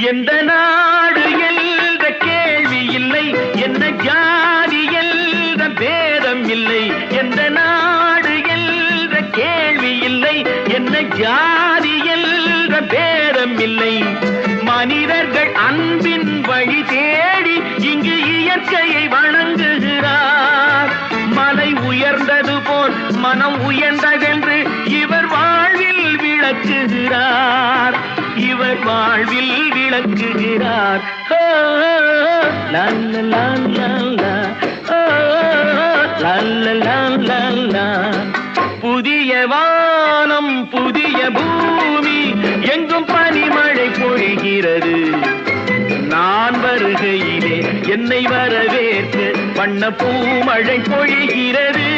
எந்த நாடு என்ற கேள்வி இல்லை, என்ன ஜாதி என்ற பேதம் இல்லை. எந்த நாடு என்ற கேள்வி இல்லை, என்ன ஜாதி என்ற பேதம் இல்லை. மனிதர்கள் அன்பின் வழி தேடி இங்கு இயற்கையை வணங்குகிறார். மலை உயர்ந்தது போல் மனம் உயர்ந்ததென்று இவர் வாழ்வில் விளக்குகிறார். இவர் வாழ்வில் விளக்குகிறார். புதிய வானம் புதிய பூமி எங்கும் பனிமழை பொழிகிறது. நான் வருகையிலே என்னை வரவேற்று வண்ண பூமழை பொழிகிறது.